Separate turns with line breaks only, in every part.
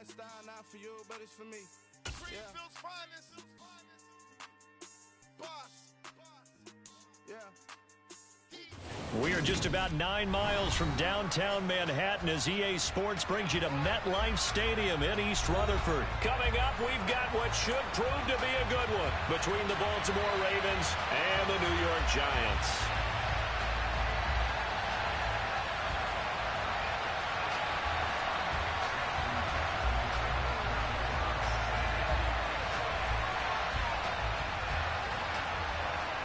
lifestyle not for you, but it's for me.
Greenfield's finest. Boss.
Yeah.
We are just about 9 miles from downtown Manhattan as EA Sports brings you to MetLife Stadium in East Rutherford. Coming up, we've got what should prove to be a good one between the Baltimore Ravens and the New York Giants.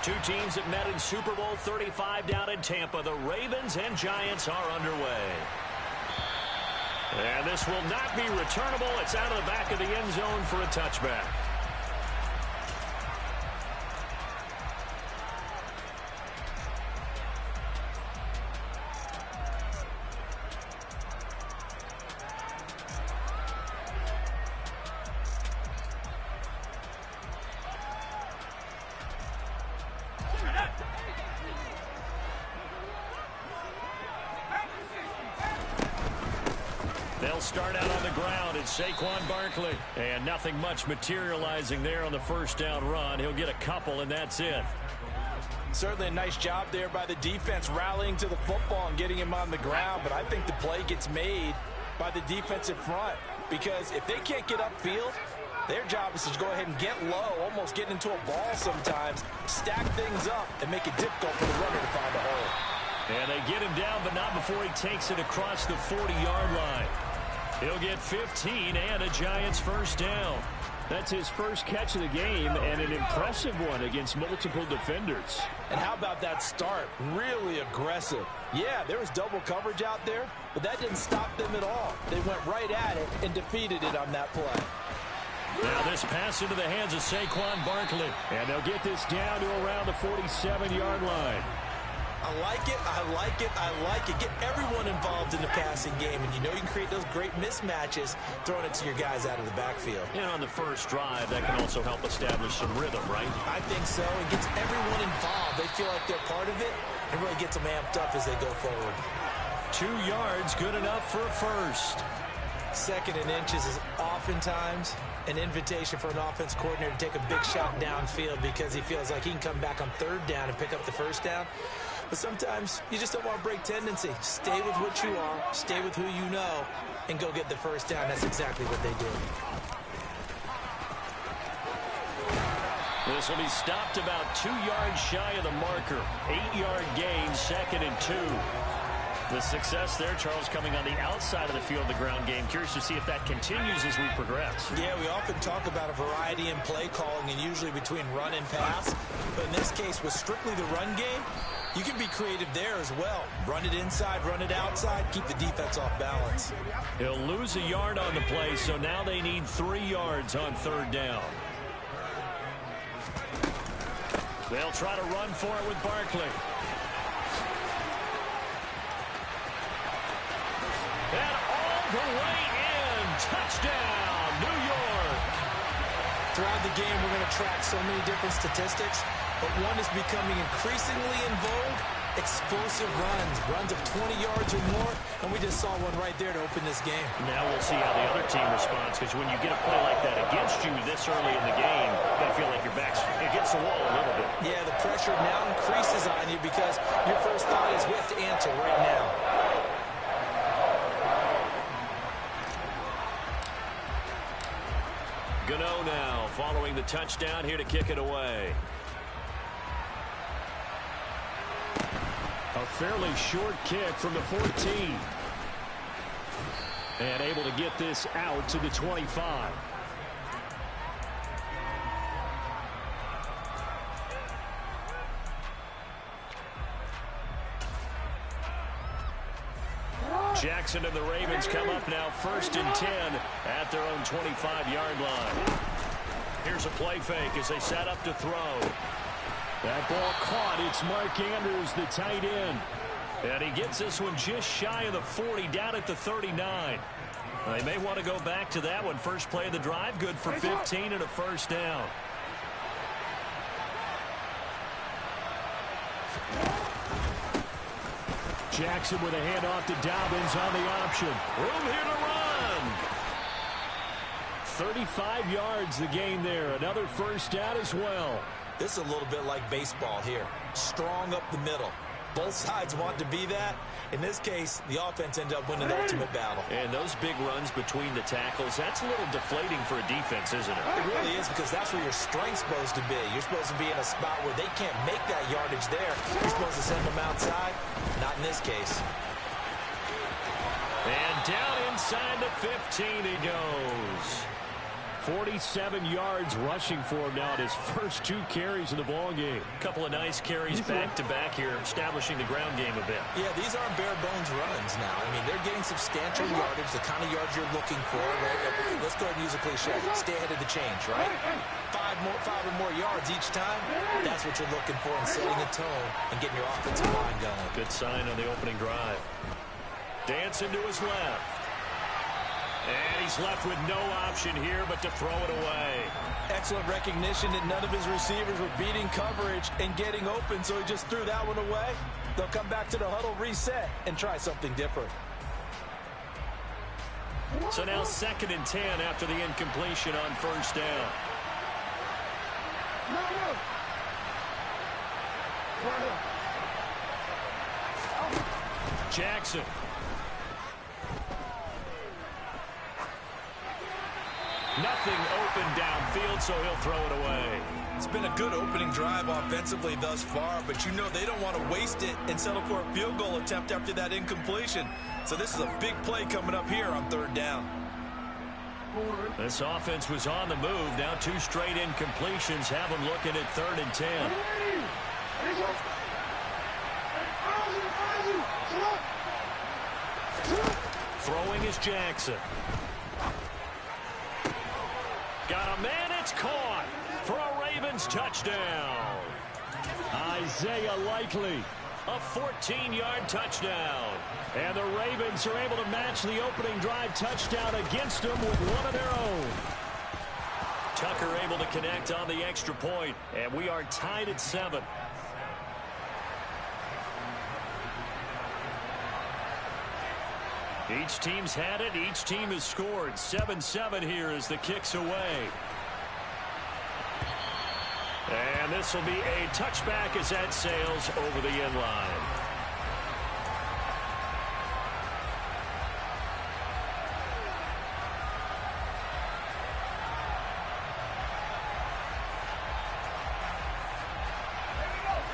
Two teams that met in Super Bowl 35 down in Tampa. The Ravens and Giants are underway. And this will not be returnable. It's out of the back of the end zone for a touchback. They'll start out on the ground. It's Saquon Barkley. And nothing much materializing there on the first down run. He'll get a couple, and that's it.
Certainly a nice job there by the defense rallying to the football and getting him on the ground. But I think the play gets made by the defensive front. Because if they can't get upfield, their job is to go ahead and get low, almost get into a ball sometimes, stack things up, and make it difficult for the runner to find a hole.
And they get him down, but not before he takes it across the 40-yard line. He'll get 15 and a Giants first down. That's his first catch of the game and an impressive one against multiple defenders.
And how about that start? Really aggressive. Yeah, there was double coverage out there, but that didn't stop them at all. They went right at it and defeated it on that play.
Now this pass into the hands of Saquon Barkley. And they'll get this down to around the 47-yard line.
I like it, I like it, I like it. Get everyone involved in the passing game, and you know you can create those great mismatches throwing it to your guys out of the backfield.
And on the first drive, that can also help establish some rhythm, right?
I think so. It gets everyone involved. They feel like they're part of it, and really gets them amped up as they go forward.
2 yards, good enough for a first.
Second and inches is oftentimes an invitation for an offense coordinator to take a big shot downfield because he feels like he can come back on third down and pick up the first down. But sometimes you just don't want to break tendency. Stay with what you are, stay with who you know, and go get the first down. That's exactly what they did.
This will be stopped about 2 yards shy of the marker. 8-yard gain, 2nd and 2. The success there, Charles, coming on the outside of the field, the ground game. Curious to see if that continues as we progress.
Yeah, we often talk about a variety in play calling and usually between run and pass. But in this case, with strictly the run game, you can be creative there as well. Run it inside, run it outside, keep the defense off balance.
He'll lose a yard on the play, so now they need 3 yards on third down. They'll try to run for it with Barkley. And all the way in. Touchdown, New York.
Throughout the game, we're going to track so many different statistics, but one is becoming increasingly in vogue: explosive runs of 20 yards or more, and we just saw one right there to open this game.
Now we'll see how the other team responds, because when you get a play like that against you this early in the game, you feel like your back's against the wall a little bit.
Yeah, the pressure now increases on you because your first thought is we have to answer right now.
Gano now following the touchdown here to kick it away. A fairly short kick from the 14. And able to get this out to the 25. Jackson and the Ravens come up now 1st and 10 at their own 25-yard line. Here's a play fake as they set up to throw. That ball caught. It's Mark Andrews, the tight end. And he gets this one just shy of the 40, down at the 39. They may want to go back to that one. First play of the drive, good for 15 and a first down. Jackson with a handoff to Dobbins on the option. Room here to run. 35 yards the gain there. Another first down as well.
This is a little bit like baseball here. Strong up the middle. Both sides want to be that. In this case, the offense ended up winning the ultimate battle.
And those big runs between the tackles, that's a little deflating for a defense, isn't it?
It really is, because that's where your strength's supposed to be. You're supposed to be in a spot where they can't make that yardage there. You're supposed to send them outside. Not in this case.
And down inside the 15 he goes. 47 yards rushing for him now at his first 2 carries in the ballgame. A couple of nice carries back-to-back here, establishing the ground game a bit.
Yeah, these aren't bare-bones runs now. I mean, they're getting substantial yardage, the kind of yards you're looking for. Right? Let's go ahead and use a cliche. Stay ahead of the change, right? 5 or more yards each time. That's what you're looking for in setting a tone and getting your offensive line going.
Good sign on the opening drive. Dancing to his left. And he's left with no option here but to throw it away.
Excellent recognition that none of his receivers were beating coverage and getting open, so he just threw that one away. They'll come back to the huddle, reset, and try something different.
So now 2nd and 10 after the incompletion on first down. Jackson. Nothing open downfield, so he'll throw it away.
It's been a good opening drive offensively thus far, but you know they don't want to waste it and settle for a field goal attempt after that incompletion. So this is a big play coming up here on 3rd down.
This offense was on the move. Now 2 straight incompletions have them looking at 3rd and 10. Throwing is Jackson. Got a man, it's caught for a Ravens touchdown. Isaiah Likely, a 14-yard touchdown. And the Ravens are able to match the opening drive touchdown against them with one of their own. Tucker able to connect on the extra point, and we are tied at 7. Each team's had it. Each team has scored. 7-7 here as the kick's away. And this will be a touchback as that sails over the end line.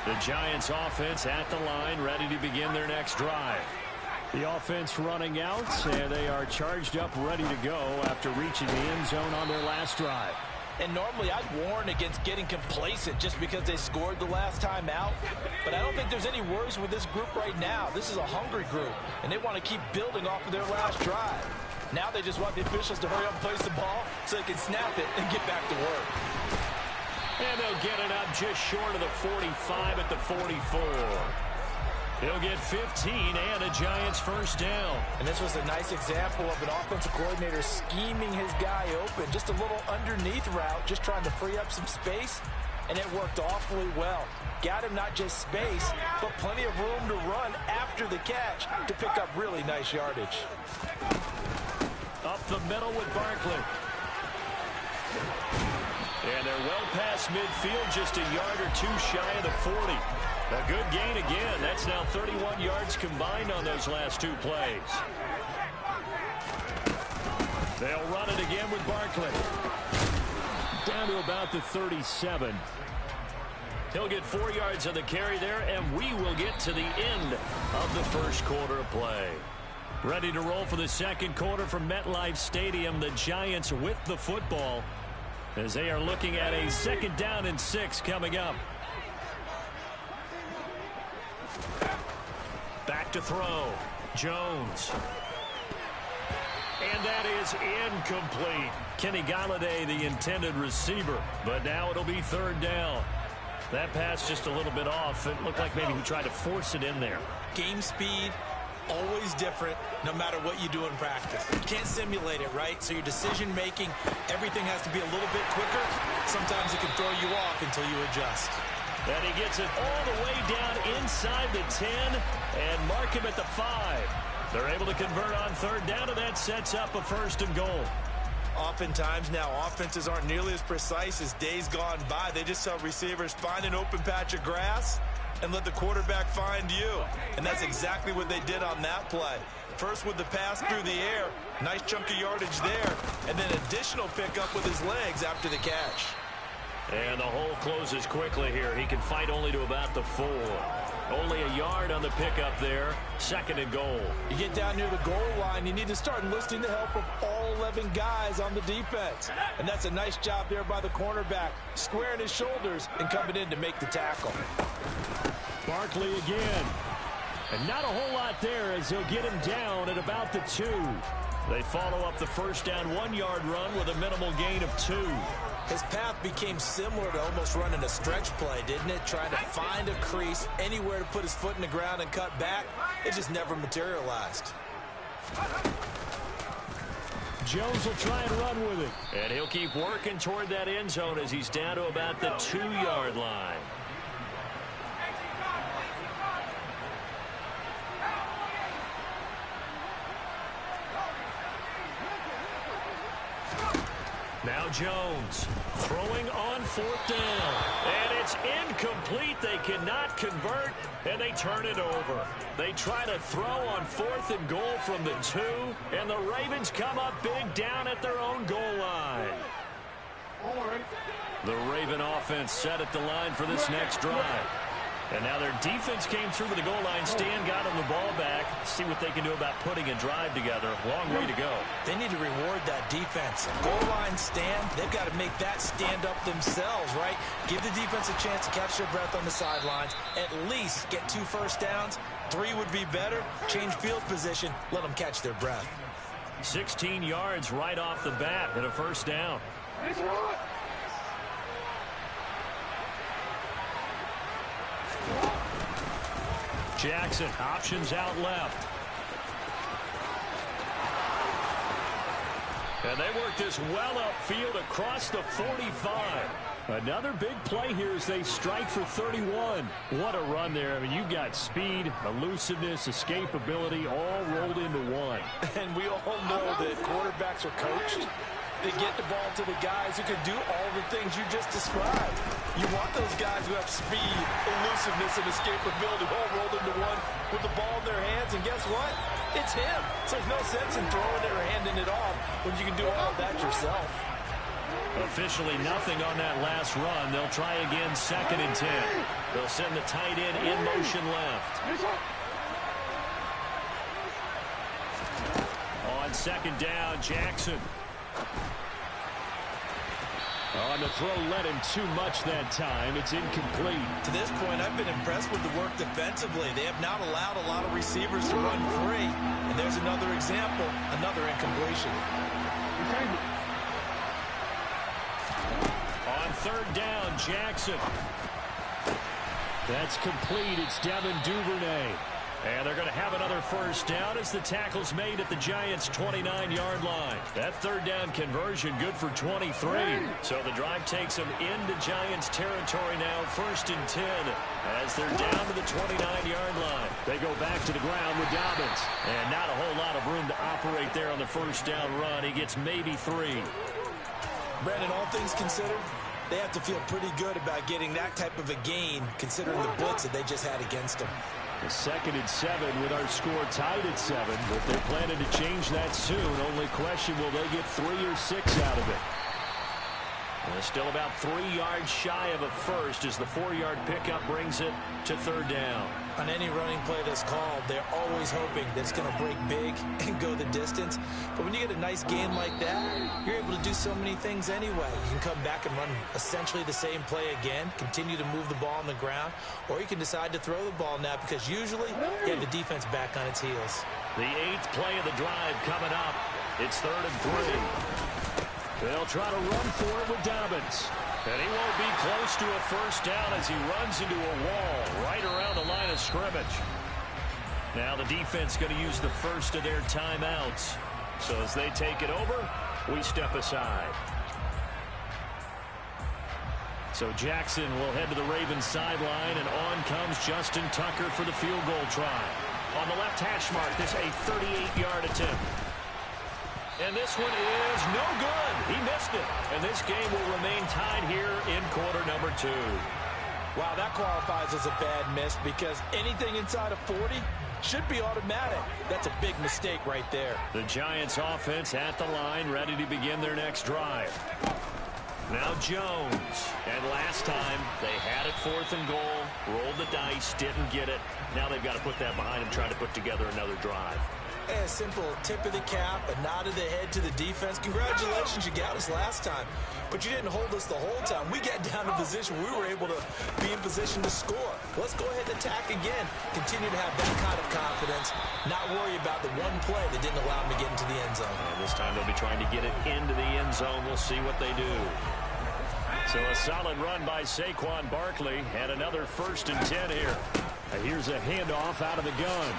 The Giants offense at the line, ready to begin their next drive. The offense running out, and they are charged up, ready to go after reaching the end zone on their last drive.
And normally I'd warn against getting complacent just because they scored the last time out. But I don't think there's any worries with this group right now. This is a hungry group, and they want to keep building off of their last drive. Now they just want the officials to hurry up and place the ball so they can snap it and get back to work.
And they'll get it up just short of the 45 at the 44. He'll get 15 and a Giants first down.
And this was a nice example of an offensive coordinator scheming his guy open. Just a little underneath route, just trying to free up some space, and it worked awfully well. Got him not just space, but plenty of room to run after the catch to pick up really nice yardage.
Up the middle with Barkley. And they're well past midfield, just a yard or 2 shy of the 40. A good gain again. That's now 31 yards combined on those last 2 plays. They'll run it again with Barkley. Down to about the 37. He'll get 4 yards on the carry there, and we will get to the end of the first quarter of play. Ready to roll for the second quarter from MetLife Stadium. The Giants with the football as they are looking at a 2nd down and 6 coming up. Back to throw. Jones. And that is incomplete. Kenny Galladay, the intended receiver. But now it'll be 3rd down. That pass just a little bit off. It looked like maybe he tried to force it in there.
Game speed, always different, no matter what you do in practice. You can't simulate it, right? So your decision-making, everything has to be a little bit quicker. Sometimes it can throw you off until you adjust.
And he gets it all the way down inside the 10 and mark him at the 5. They're able to convert on 3rd down, and that sets up a 1st and goal.
Oftentimes now, offenses aren't nearly as precise as days gone by. They just tell receivers, find an open patch of grass and let the quarterback find you. And that's exactly what they did on that play. First with the pass through the air, nice chunk of yardage there, and then additional pickup with his legs after the catch.
And the hole closes quickly here. He can fight only to about the 4. Only a yard on the pickup there. 2nd and goal.
You get down near the goal line, you need to start enlisting the help of all 11 guys on the defense. And that's a nice job there by the cornerback, squaring his shoulders and coming in to make the tackle.
Barkley again. And not a whole lot there as he'll get him down at about the 2. They follow up the first down 1-yard run with a minimal gain of 2.
His path became similar to almost running a stretch play, didn't it? Trying to find a crease, anywhere to put his foot in the ground and cut back. It just never materialized.
Jones will try and run with it. And he'll keep working toward that end zone as he's down to about the 2-yard line. Now Jones throwing on 4th down. And it's incomplete. They cannot convert, and they turn it over. They try to throw on 4th and goal from the 2, and the Ravens come up big down at their own goal line. The Raven offense set at the line for this next drive. And now their defense came through to the goal line. Stan got them the ball back. See what they can do about putting a drive together. Long way to go.
They need to reward that defense. Goal line stand, they've got to make that stand up themselves, right? Give the defense a chance to catch their breath on the sidelines. At least get 2 first downs. 3 would be better. Change field position. Let them catch their breath.
16 yards right off the bat and a first down. Jackson, options out left. And they work this well upfield across the 45. Another big play here as they strike for 31. What a run there. I mean, you've got speed, elusiveness, escapability, all rolled into one.
And we all know that quarterbacks are coached. They get the ball to the guys who can do all the things you just described. You want those guys who have speed, elusiveness, and escapability all rolled into one with the ball in their hands. And guess what? It's him. So there's no sense in throwing it or handing it off when you can do all of that yourself.
Officially nothing on that last run. They'll try again 2nd and 10. They'll send the tight end in motion left. On 2nd down, Jackson. On the throw, led him too much that time. It's incomplete.
To this point, I've been impressed with the work defensively. They have not allowed a lot of receivers to run free. And there's another example, another incompletion.
On 3rd down, Jackson. That's complete. It's Devin Duvernay. And they're going to have another first down as the tackle's made at the Giants' 29-yard line. That 3rd down conversion good for 23. So the drive takes them into Giants territory now, 1st and 10, as they're down to the 29-yard line. They go back to the ground with Dobbins. And not a whole lot of room to operate there on the first down run. He gets maybe 3.
Brandon, all things considered, they have to feel pretty good about getting that type of a gain, considering the blitz that they just had against them.
The 2nd and 7 with our score tied at 7, but they're planning to change that soon. Only question, will they get 3 or 6 out of it? And they're still about 3 yards shy of a first as the 4-yard pickup brings it to 3rd down.
On any running play that's called, they're always hoping that it's going to break big and go the distance. But when you get a nice gain like that, you're able to do so many things anyway. You can come back and run essentially the same play again, continue to move the ball on the ground, or you can decide to throw the ball now because usually you have the defense back on its heels.
The 8th play of the drive coming up. It's 3rd and 3. They'll try to run for it with Dobbins. And he won't be close to a first down as he runs into a wall right around the line of scrimmage. Now the defense going to use the first of their timeouts. So as they take it over, we step aside. So Jackson will head to the Ravens sideline, and on comes Justin Tucker for the field goal try. On the left hash mark, this a 38-yard attempt. And this one is no good. He missed it. And this game will remain tied here in quarter number 2.
Wow, that qualifies as a bad miss because anything inside of 40 should be automatic. That's a big mistake right there.
The Giants offense at the line, ready to begin their next drive. Now Jones. And last time they had it 4th and goal, rolled the dice, didn't get it. Now they've got to put that behind them, trying to put together another drive.
A simple tip of the cap, a nod of the head to the defense. Congratulations, you got us last time. But you didn't hold us the whole time. We got down to position. We were able to be in position to score. Let's go ahead and attack again. Continue to have that kind of confidence. Not worry about the one play that didn't allow them to get into the end zone.
And this time they'll be trying to get it into the end zone. We'll see what they do. So a solid run by Saquon Barkley. And another 1st and 10 here. Here's a handoff out of the gun.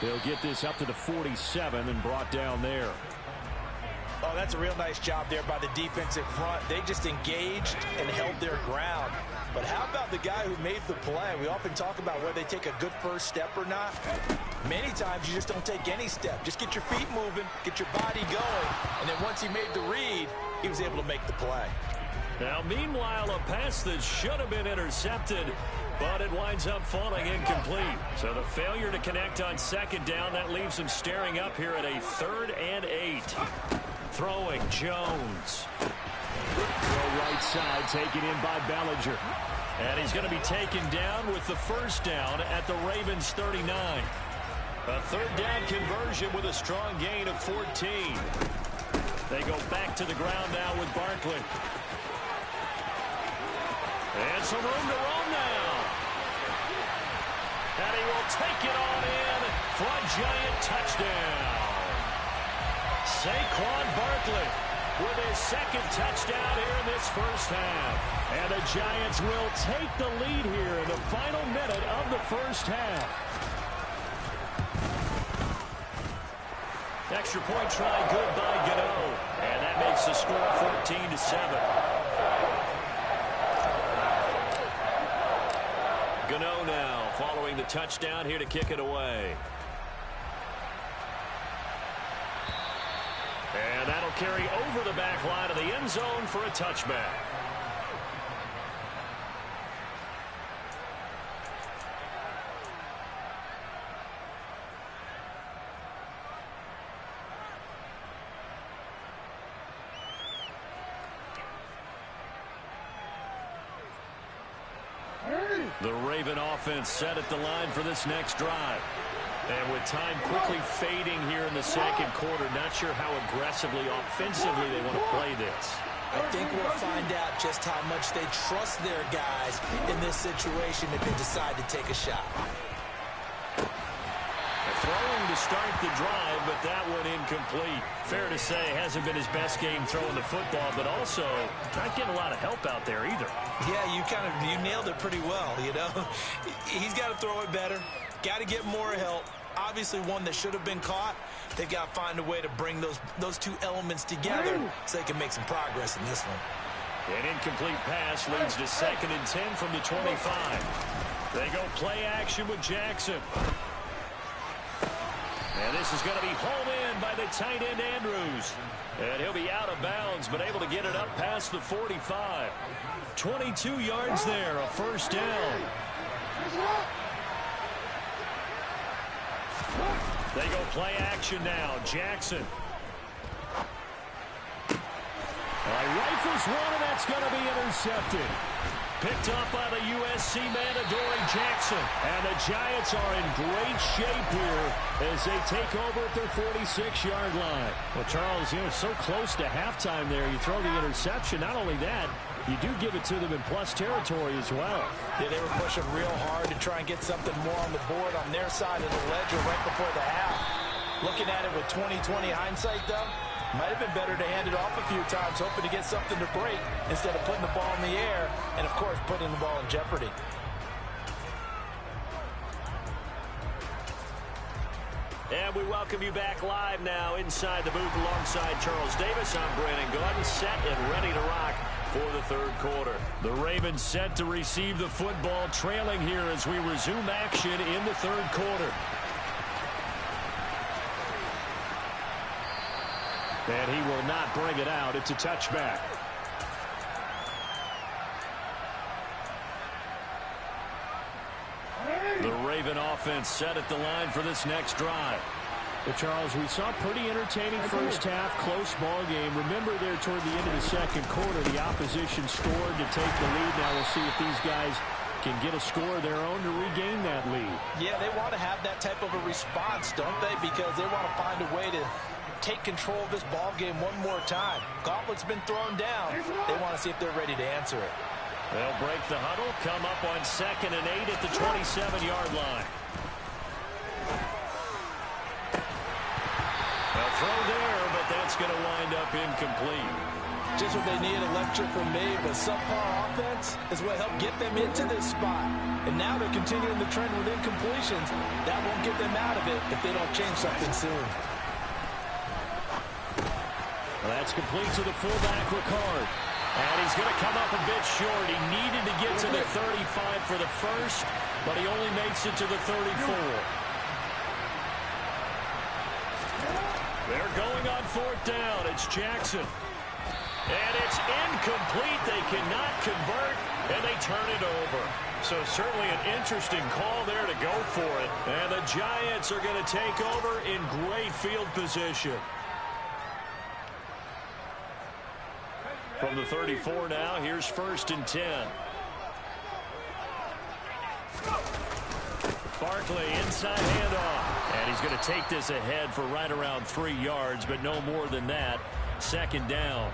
They'll get this up to the 47 and brought down there.
Oh, that's a real nice job there by the defensive front. They just engaged and held their ground. But how about the guy who made the play? We often talk about whether they take a good first step or not. Many times you just don't take any step. Just get your feet moving, get your body going. And then once he made the read, he was able to make the play.
Now, meanwhile, a pass that should have been intercepted, but it winds up falling incomplete. So the failure to connect on 2nd down, that leaves them staring up here at a 3rd and 8. Throwing Jones. Throw right side, taken in by Bellinger. And he's going to be taken down with the 1st down at the Ravens 39. A 3rd down conversion with a strong gain of 14. They go back to the ground now with Barkley. And some room to roam now. And he will take it on in for a Giant touchdown. Saquon Barkley with his 2nd touchdown here in this 1st half. And the Giants will take the lead here in the final minute of the 1st half. Extra point try good by Gano. And that makes the score 14-7. Gano now following the touchdown here to kick it away. And that'll carry over the back line of the end zone for a touchback. The Raven offense set at the line for this next drive. And with time quickly fading here in the 2nd quarter, not sure how aggressively, offensively they want to play this.
I think we'll find out just how much they trust their guys in this situation if they decide to take a shot.
Throwing to start the drive, but that one incomplete. Fair to say, hasn't been his best game throwing the football, but also not getting a lot of help out there either.
Yeah, you nailed it pretty well, you know. He's got to throw it better. Got to get more help. Obviously one that should have been caught. They've got to find a way to bring those 2 elements together so they can make some progress in this one.
An incomplete pass leads to 2nd and 10 from the 25. They go play action with Jackson. And this is going to be hauled in by the tight end Andrews. And he'll be out of bounds, but able to get it up past the 45. 22 yards there, a 1st down. They go play action now. Jackson. Rifles one, and that's going to be intercepted. Picked up by the USC man, Adoree Jackson. And the Giants are in great shape here as they take over at their 46-yard line. Well, Charles, so close to halftime there. You throw the interception. Not only that, you do give it to them in plus territory as well.
Yeah, they were pushing real hard to try and get something more on the board on their side of the ledger right before the half. Looking at it with 20/20 hindsight, though, might have been better to hand it off a few times, hoping to get something to break instead of putting the ball in the air and, of course, putting the ball in jeopardy.
And we welcome you back live now inside the booth alongside Charles Davis. I'm Brandon Gordon, set and ready to rock for the 3rd quarter. The Ravens set to receive the football, trailing here as we resume action in the 3rd quarter. And he will not bring it out. It's a touchback. The Raven offense set at the line for this next drive.
But Charles, we saw pretty entertaining first half, close ball game. Remember there toward the end of the second quarter, the opposition scored to take the lead. Now we'll see if these guys can get a score of their own to regain that lead.
Yeah, they want to have that type of a response, don't they? Because they want to find a way to take control of this ball game one more time. Gauntlet's been thrown down. They want to see if they're ready to answer it.
They'll break the huddle, come up on 2nd and 8 at the 27-yard line. A throw there, but that's going to wind up incomplete.
Just what they need, a lecture from me, but subpar offense is what helped get them into this spot. And now they're continuing the trend with incompletions. That won't get them out of it if they don't change something soon.
Well, that's complete to the fullback, Ricard. And he's going to come up a bit short. He needed to get to the 35 for the first, but he only makes it to the 34. They're going on 4th down. It's Jackson. And it's incomplete. They cannot convert, and they turn it over. So certainly an interesting call there to go for it. And the Giants are going to take over in great field position. From the 34 now, here's 1st and 10. Barkley inside handoff. And he's going to take this ahead for right around 3 yards, but no more than that. 2nd down.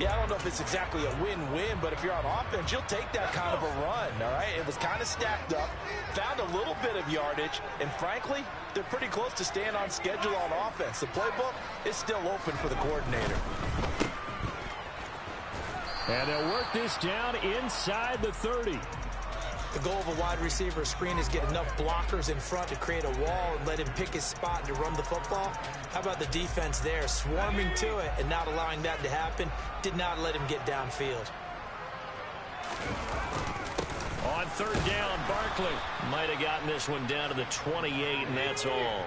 Yeah, I don't know if it's exactly a win-win, but if you're on offense, you'll take that kind of a run, all right? It was kind of stacked up, found a little bit of yardage, and frankly, they're pretty close to staying on schedule on offense. The playbook is still open for the coordinator.
And they'll work this down inside the 30.
The goal of a wide receiver screen is get enough blockers in front to create a wall and let him pick his spot and to run the football. How about the defense there, swarming to it and not allowing that to happen? Did not let him get downfield.
On 3rd down, Barkley might have gotten this one down to the 28, and that's all.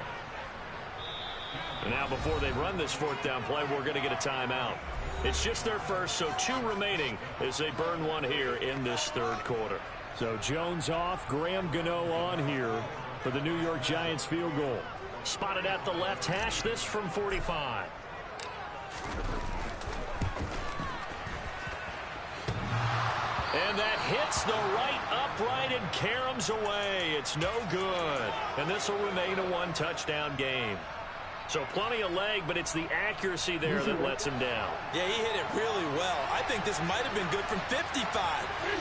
And now before they run this 4th down play, we're going to get a timeout. It's just their first, so 2 remaining as they burn one here in this 3rd quarter.
So Jones off, Graham Gano on here for the New York Giants field goal.
Spotted at the left hash, this from 45. And that hits the right upright and caroms away. It's no good. And this will remain a 1-touchdown game. So plenty of leg, but it's the accuracy there that lets him down.
Yeah, he hit it really well. I think this might have been good from 55.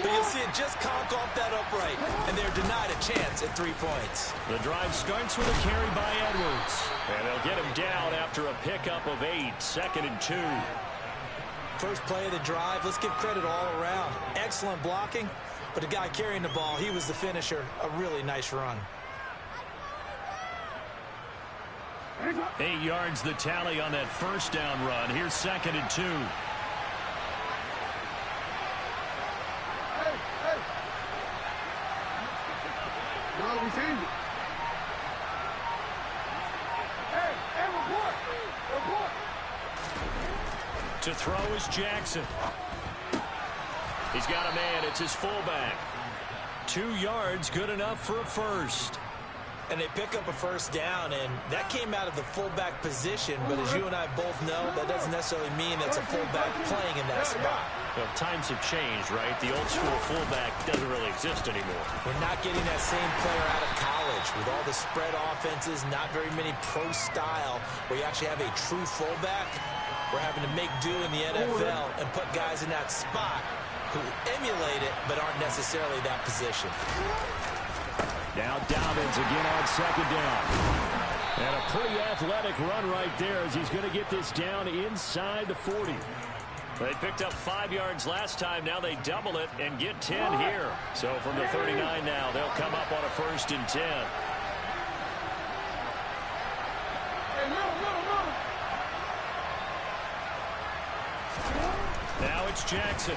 But you'll see it just conk off that upright, and they're denied a chance at 3 points.
The drive starts with a carry by Edwards. And they'll get him down after a pickup of 8, 2nd and 2.
First play of the drive, let's give credit all around. Excellent blocking, but the guy carrying the ball, he was the finisher. A really nice run.
8 yards the tally on that 1st down run. Here's 2nd and 2. To throw is Jackson. He's got a man. It's his fullback. 2 yards, good enough for a first.
And they pick up a first down, and that came out of the fullback position. But as you and I both know, that doesn't necessarily mean that's a fullback playing in that spot.
Well, times have changed, right? The old school fullback doesn't really exist anymore.
We're not getting that same player out of college with all the spread offenses, not very many pro style where you actually have a true fullback. We're having to make do in the NFL and put guys in that spot who emulate it but aren't necessarily that position.
Now Dobbins again on 2nd down. And a pretty athletic run right there as he's going to get this down inside the 40.
They picked up 5 yards last time. Now they double it and get 10 here. So from the 39 now, they'll come up on a 1st and 10. Now it's Jackson.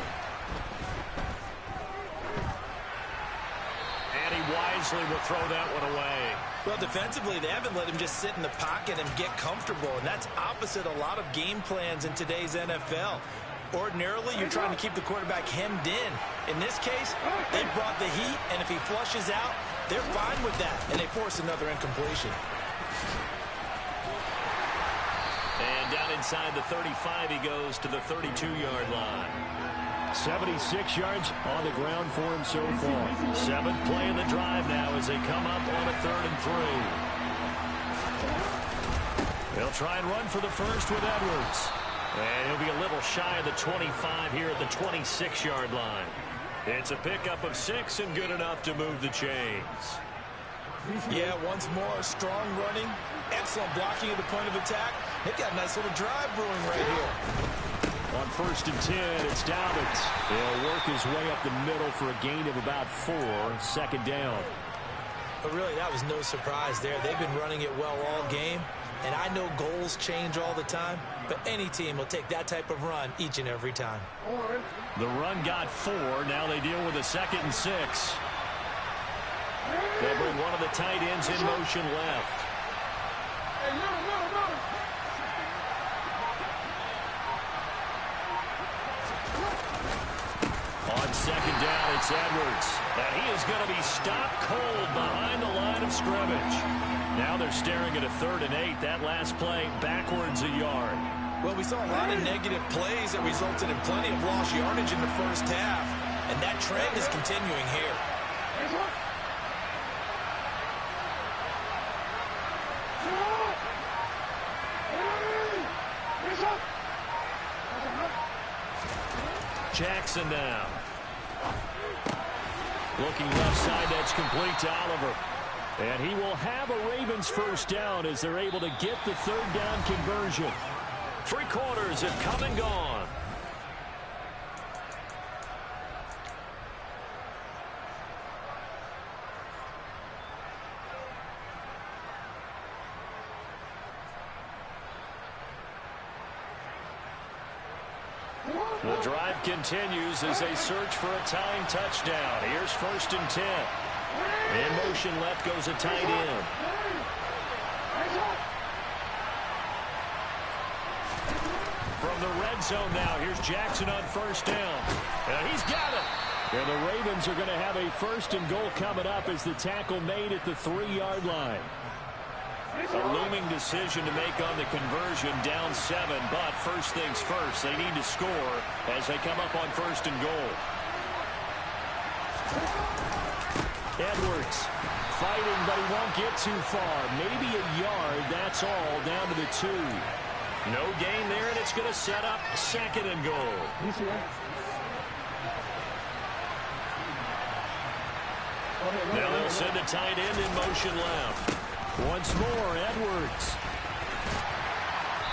And he winds wisely will throw that one away.
Well, defensively, they haven't let him just sit in the pocket and get comfortable, and that's opposite a lot of game plans in today's NFL. Ordinarily, you're trying to keep the quarterback hemmed in. In this case, they brought the heat, and if he flushes out, they're fine with that, and they force another incompletion.
And down inside the 35, he goes to the 32-yard line.
76 yards on the ground for him so far.
Seventh play in the drive now as they come up on a 3rd and 3. They'll try and run for the first with Edwards. And he'll be a little shy of the 25 here at the 26-yard line. It's a pickup of 6 and good enough to move the chains.
Yeah, once more, strong running, excellent blocking at the point of attack. They've got a nice little drive brewing right here.
On 1st and 10, it's Dobbins. He'll work his way up the middle for a gain of about 4. 2nd down.
But really, that was no surprise there. They've been running it well all game. And I know goals change all the time, but any team will take that type of run each and every time.
The run got 4. Now they deal with a 2nd and 6. They'll bring one of the tight ends in motion left. On 2nd down, it's Edwards. And he is going to be stopped cold behind the line of scrimmage. Now they're staring at a 3rd and 8. That last play backwards a yard.
Well, we saw a lot of negative plays that resulted in plenty of lost yardage in the first half. And that trend is continuing here.
Jackson now. Looking left side, that's complete to Oliver. And he will have a Ravens first down as they're able to get the 3rd down conversion. 3 quarters have come and gone. The drive continues as they search for a tying touchdown. Here's 1st and 10. In motion left goes a tight end. From the red zone now, here's Jackson on 1st down. And he's got it.
And the Ravens are going to have a 1st and goal coming up as the tackle made at the 3-yard line.
A looming decision to make on the conversion, down 7, but first things first, they need to score as they come up on 1st and goal.
Edwards fighting, but he won't get too far. Maybe a yard, that's all, down to the 2.
No gain there, and it's going to set up 2nd and goal. Now they'll send a tight end in motion left.
Once more, Edwards.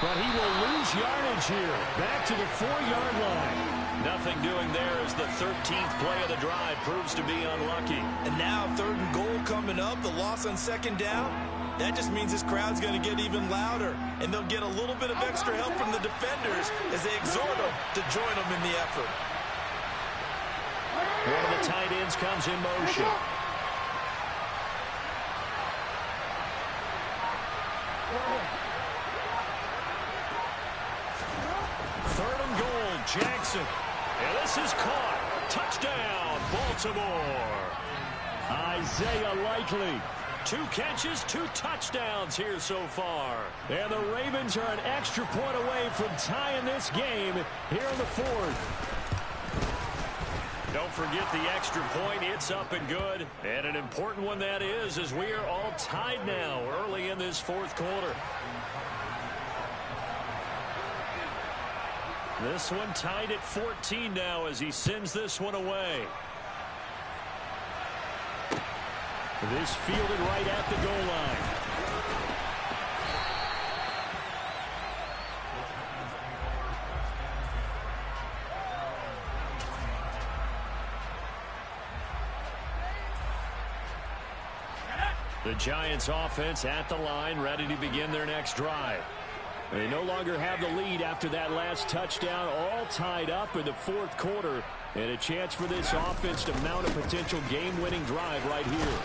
But he will lose yardage here. Back to the 4-yard line.
Nothing doing there as the 13th play of the drive proves to be unlucky.
And now 3rd and goal coming up. The loss on 2nd down. That just means this crowd's going to get even louder. And they'll get a little bit of extra help from the defenders as they exhort them to join them in the effort.
One of the tight ends comes in motion. Jackson. And this is caught. Touchdown, Baltimore.
Isaiah Likely.
2 catches, 2 touchdowns here so far.
And the Ravens are an extra point away from tying this game here in the 4th.
Don't forget the extra point. It's up and good. And an important one that is, as we are all tied now early in this 4th quarter. This one tied at 14 now as he sends this one away.
This fielded right at the goal line.
The Giants offense at the line, ready to begin their next drive.
They no longer have the lead after that last touchdown, all tied up in the 4th quarter. And a chance for this offense to mount a potential game-winning drive right here.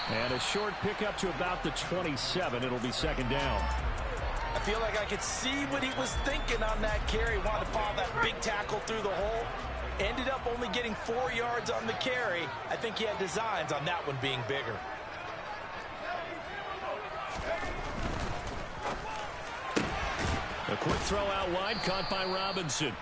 And a short pickup to about the 27. It'll be second down.
I feel like I could see what he was thinking on that carry. Wanted to follow that big tackle through the hole. Ended up only getting 4 yards on the carry. I think he had designs on that one being bigger.
A quick throw out wide, caught by Robinson.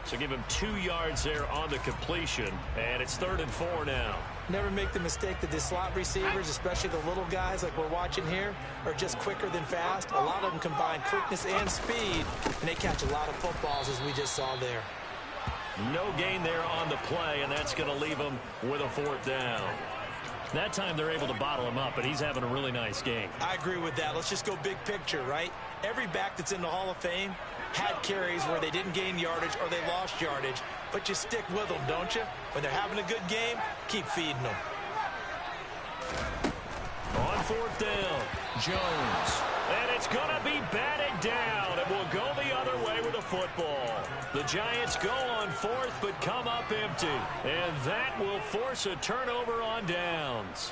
So give him 2 yards there on the completion, and it's 3rd and 4 now.
Never make the mistake that the slot receivers, especially the little guys like we're watching here, are just quicker than fast. A lot of them combine quickness and speed, and they catch a lot of footballs, as we just saw there.
No gain there on the play, and that's going to leave him with a 4th down. That time they're able to bottle him up, but he's having a really nice game.
I agree with that. Let's just go big picture, right? Every back that's in the Hall of Fame had carries where they didn't gain yardage or they lost yardage, but you stick with them, don't you? When they're having a good game, keep feeding them.
On 4th down, Jones. And it's going to be batted down. It will go the other way with the football. The Giants go on 4th, but come up empty. And that will force a turnover on downs.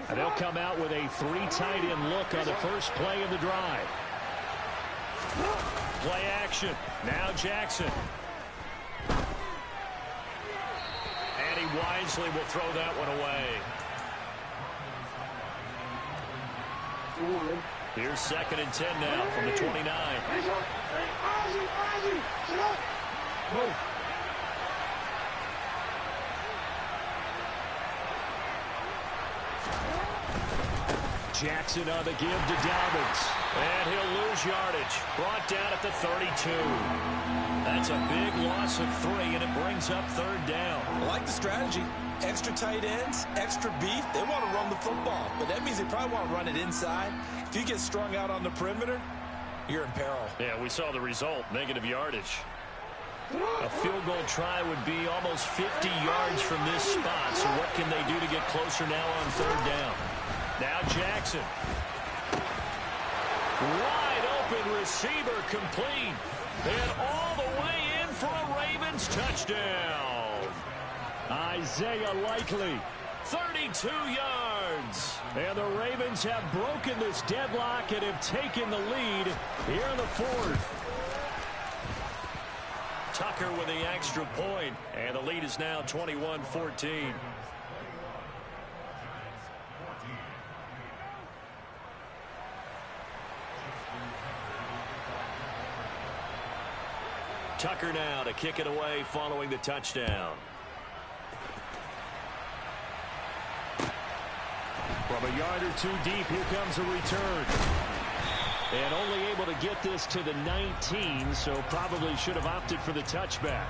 And they'll come out with a 3 tight end look on the first play of the drive.
Play action. Now Jackson. And he wisely will throw that one away. Here's 2nd and 10 now from the 29.
Jackson on the give to Dobbins.
And he'll lose yardage. Brought down at the 32. That's a big loss of 3, and it brings up 3rd down.
I like the strategy. Extra tight ends, extra beef. They want to run the football, but that means they probably want to run it inside. If you get strung out on the perimeter, you're in peril.
Yeah, we saw the result, negative yardage. A field goal try would be almost 50 yards from this spot, so what can they do to get closer now on 3rd down? Now Jackson. Wide open receiver complete. And all the way in for a Ravens touchdown.
Isaiah Likely.
32 yards.
And the Ravens have broken this deadlock and have taken the lead here in the 4th.
Tucker with the extra point, and the lead is now 21-14. Tucker now to kick it away following the touchdown.
From a yard or 2 deep, here comes a return. And only able to get this to the 19, so probably should have opted for the touchback.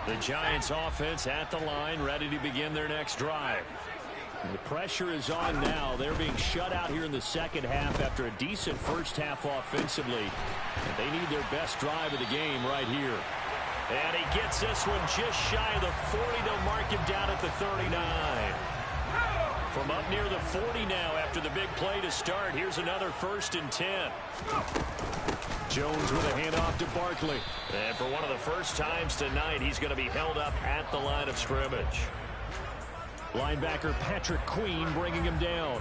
The Giants offense at the line, ready to begin their next drive.
And the pressure is on now. They're being shut out here in the second half after a decent first half offensively. And they need their best drive of the game right here.
And he gets this one just shy of the 40. They'll mark him down at the 39. From up near the 40 now after the big play to start. Here's another 1st and 10.
Jones with a handoff to Barkley.
And for one of the first times tonight, he's going to be held up at the line of scrimmage.
Linebacker Patrick Queen bringing him down.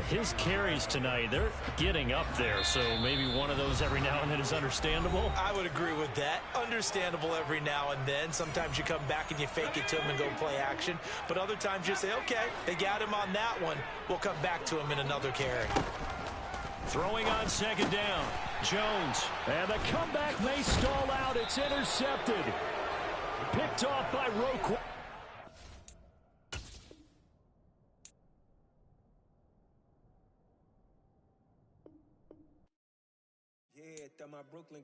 His carries tonight, they're getting up there, so maybe one of those every now and then is understandable.
I would agree with that. Understandable every now and then. Sometimes you come back and you fake it to him and go play action. But other times you say, okay, they got him on that one. We'll come back to him in another carry.
Throwing on 2nd down, Jones.
And the comeback may stall out. It's intercepted. Picked off by Roquan.
Yeah, my Brooklyn